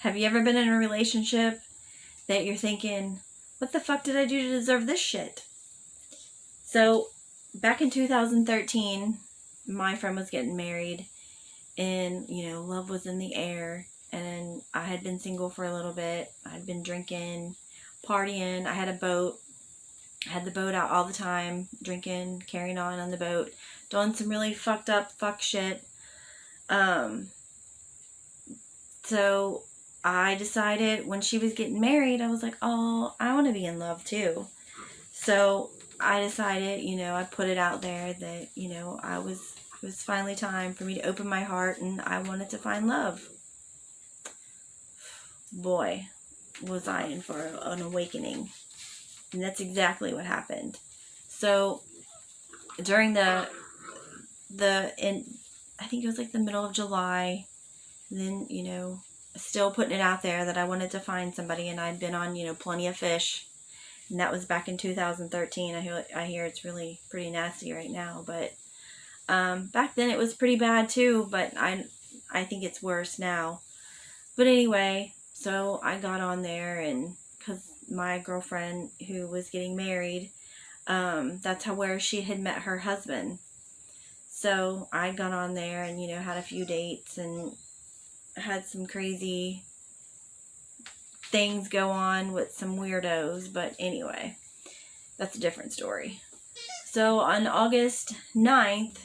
Have you ever been in a relationship that you're thinking, what the fuck did I do to deserve this shit? So, back in 2013, my friend was getting married, and, love was in the air, and I had been single for a little bit. I'd been drinking, partying. I had a boat. I had the boat out all the time, drinking, carrying on the boat, doing some really fucked up fuck shit. So I decided when she was getting married, I was like, oh, I want to be in love too. So I decided, I put it out there that, it was finally time for me to open my heart, and I wanted to find love. Boy, was I in for an awakening. And that's exactly what happened. So during I think it was like the middle of July, then, still putting it out there that I wanted to find somebody, and I'd been on, Plenty of Fish, and that was back in 2013. I hear it's really pretty nasty right now, but back then it was pretty bad too, but I think it's worse now. But anyway, so I got on there, and because my girlfriend who was getting married, that's where she had met her husband. So I got on there and, had a few dates and had some crazy things go on with some weirdos. But anyway, that's a different story. So on August 9th,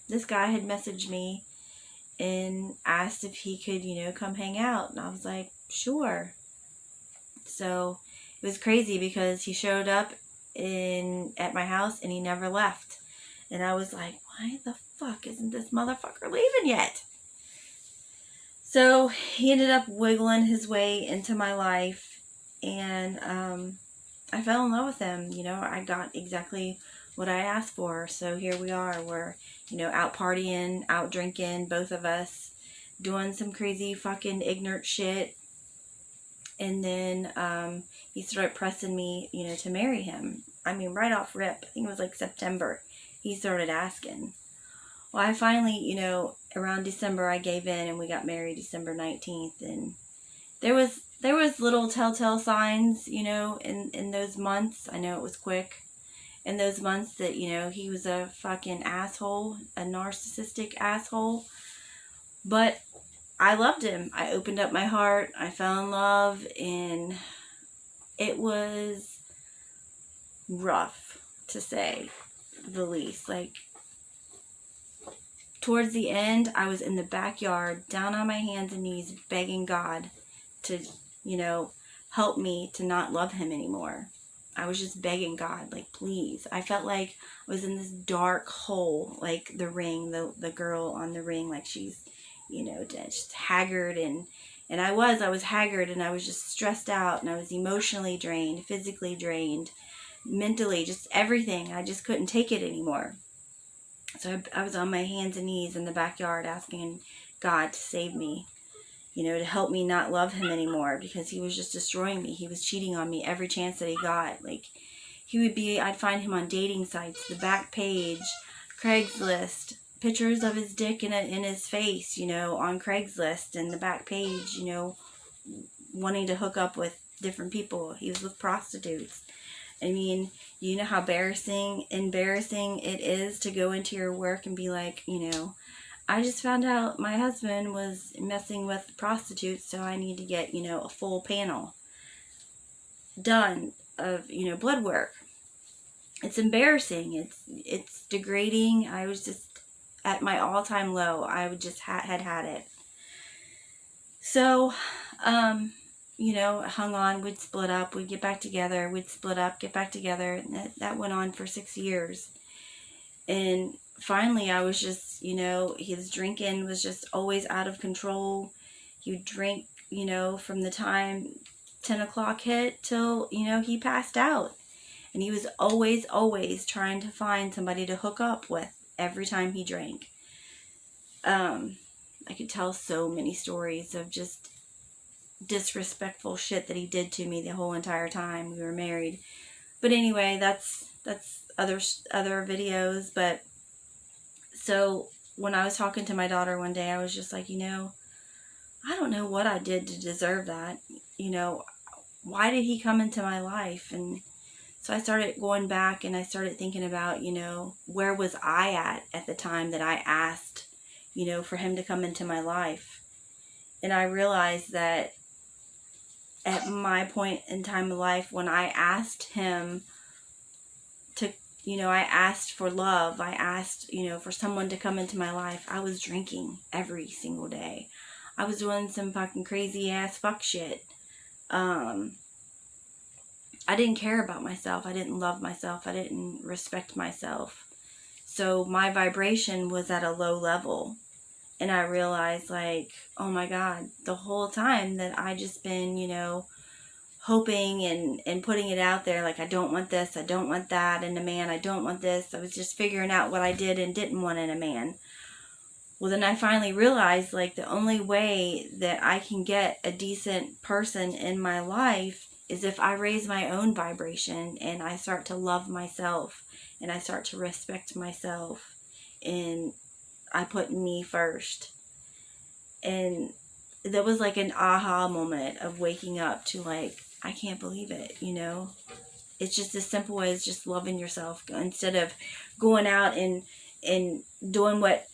this guy had messaged me and asked if he could, come hang out. And I was like, sure. So it was crazy because he showed up at my house and he never left. And I was like, why the fuck isn't this motherfucker leaving yet? So he ended up wiggling his way into my life, and I fell in love with him. I got exactly what I asked for. So here we are. We're, out partying, out drinking, both of us, doing some crazy fucking ignorant shit. And then he started pressing me, to marry him. I mean, right off rip. I think it was like September. He started asking. Well, I finally, around December, I gave in, and we got married December 19th. And there was little telltale signs, in those months. I know it was quick. In those months that, he was a fucking asshole, a narcissistic asshole. But I loved him. I opened up my heart. I fell in love, and it was rough, to say the least. Like, towards the end, I was in the backyard, down on my hands and knees, begging God to, help me to not love him anymore. I was just begging God, like, please. I felt like I was in this dark hole, like The Ring, the girl on The Ring, like she's, just haggard, and I was haggard, and I was just stressed out, and I was emotionally drained, physically drained, mentally, just everything. I just couldn't take it anymore. So I was on my hands and knees in the backyard asking God to save me, to help me not love him anymore, because he was just destroying me. He was cheating on me every chance that he got. Like, I'd find him on dating sites, the back page, Craigslist, pictures of his dick in his face, on Craigslist, and the back page, wanting to hook up with different people. He was with prostitutes. I mean, you know how embarrassing it is to go into your work and be like, I just found out my husband was messing with prostitutes, so I need to get, a full panel done of, blood work. It's embarrassing. It's degrading. I was just at my all-time low. I would just had it. So, hung on, we'd split up, we'd get back together, we'd split up, get back together, and that went on for 6 years. And finally, I was just, his drinking was just always out of control. He would drink, from the time 10 o'clock hit till, he passed out. And he was always trying to find somebody to hook up with every time he drank. I could tell so many stories of just disrespectful shit that he did to me the whole entire time we were married. But anyway, that's other videos. But so when I was talking to my daughter one day, I was just like, I don't know what I did to deserve that. You know, why did he come into my life? And so I started going back and I started thinking about, where was I at the time that I asked, for him to come into my life. And I realized that at my point in time of life, when I asked him to, I asked for love, I asked, for someone to come into my life, I was drinking every single day. I was doing some fucking crazy ass fuck shit. I didn't care about myself. I didn't love myself. I didn't respect myself. So my vibration was at a low level. And I realized, like, oh my God, the whole time that I just been, hoping and putting it out there, like, I don't want this, I don't want that in a man, I don't want this. I was just figuring out what I did and didn't want in a man. Well, then I finally realized, like, the only way that I can get a decent person in my life is if I raise my own vibration and I start to love myself and I start to respect myself and I put me first. And there was like an aha moment of waking up to, like, I can't believe it, It's just as simple as just loving yourself instead of going out and doing what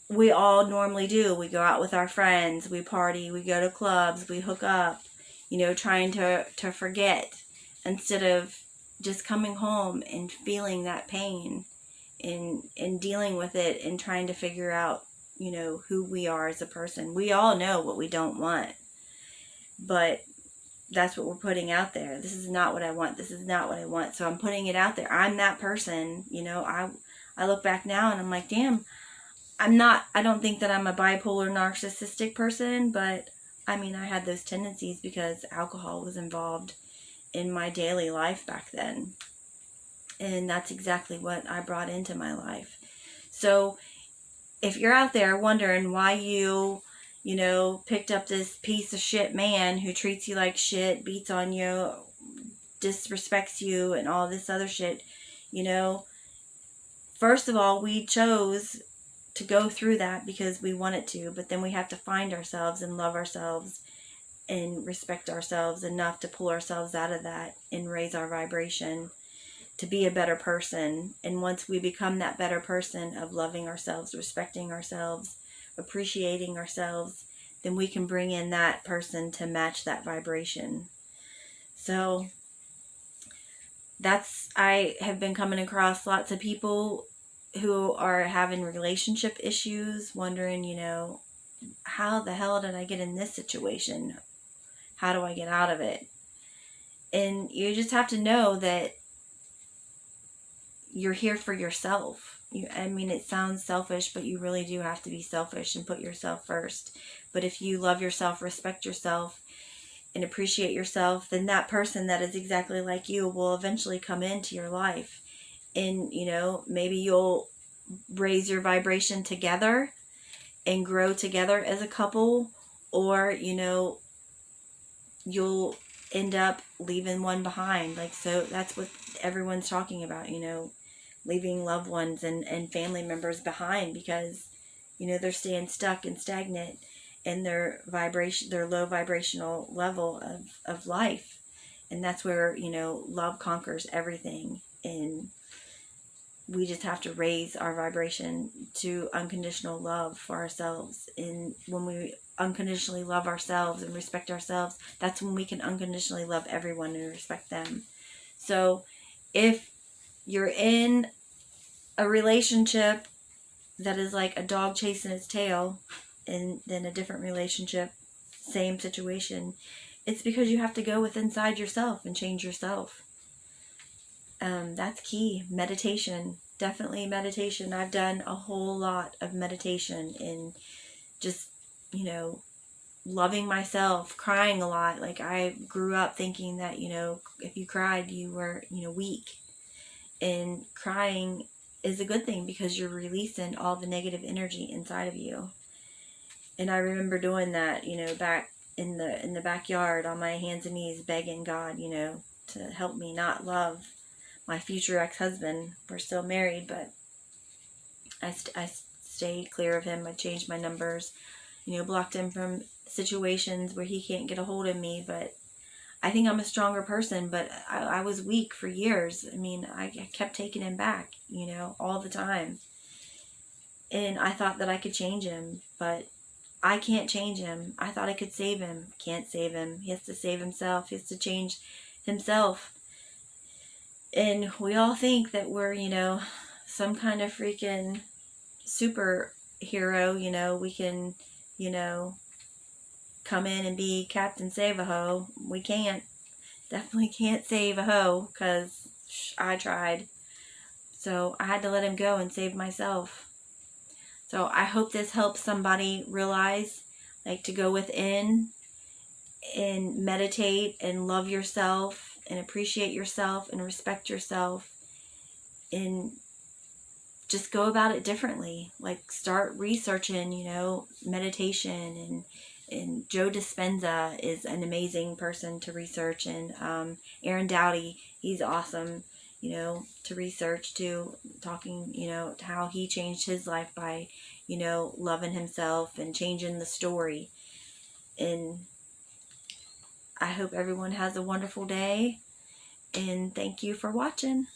we all normally do. We go out with our friends, we party, we go to clubs, we hook up, trying to forget instead of just coming home and feeling that pain and dealing with it and trying to figure out, who we are as a person. We all know what we don't want, but that's what we're putting out there. This is not what I want. This is not what I want. So I'm putting it out there. I'm that person. I look back now and I'm like, damn, I don't think that I'm a bipolar narcissistic person, but I mean, I had those tendencies because alcohol was involved in my daily life back then. And that's exactly what I brought into my life. So if you're out there wondering why you picked up this piece of shit man who treats you like shit, beats on you, disrespects you, and all this other shit, first of all, we chose to go through that because we wanted to, but then we have to find ourselves and love ourselves and respect ourselves enough to pull ourselves out of that and raise our vibration to be a better person. And once we become that better person of loving ourselves, respecting ourselves, appreciating ourselves, then we can bring in that person to match that vibration. So I have been coming across lots of people who are having relationship issues, wondering, how the hell did I get in this situation? How do I get out of it? And you just have to know that you're here for yourself. It sounds selfish, but you really do have to be selfish and put yourself first. But if you love yourself, respect yourself, and appreciate yourself, then that person that is exactly like you will eventually come into your life. And, maybe you'll raise your vibration together and grow together as a couple, or, you'll end up leaving one behind. Like, so that's what everyone's talking about, leaving loved ones and family members behind because, they're staying stuck and stagnant in their low vibrational level of life. And that's where, love conquers everything. And we just have to raise our vibration to unconditional love for ourselves. And when we unconditionally love ourselves and respect ourselves, that's when we can unconditionally love everyone and respect them. So if you're in a relationship that is like a dog chasing its tail, and then a different relationship, same situation, it's because you have to go inside yourself and change yourself. That's key. Meditation, definitely meditation. I've done a whole lot of meditation and just, loving myself, crying a lot. Like, I grew up thinking that, if you cried, you were, weak. And crying is a good thing because you're releasing all the negative energy inside of you. And I remember doing that, back in the backyard on my hands and knees, begging God, to help me not love my future ex-husband. We're still married, but I stay clear of him. I changed my numbers, blocked him from situations where he can't get a hold of me, but I think I'm a stronger person, but I was weak for years. I mean, I kept taking him back, you know, all the time. And I thought that I could change him, but I can't change him. I thought I could save him. Can't save him. He has to save himself. He has to change himself. And we all think that we're, you know, some kind of freaking superhero, you know, we can, you know, come in and be Captain Save-A-Ho. We can't. Definitely can't save a hoe, because I tried. So I had to let him go and save myself. So I hope this helps somebody realize, like, to go within and meditate and love yourself and appreciate yourself and respect yourself, and just go about it differently. Like, start researching, you know, meditation, and Joe Dispenza is an amazing person to research, and Aaron Dowdy, he's awesome, you know, to research too, talking, you know, how he changed his life by, you know, loving himself and changing the story. And I hope everyone has a wonderful day, and thank you for watching.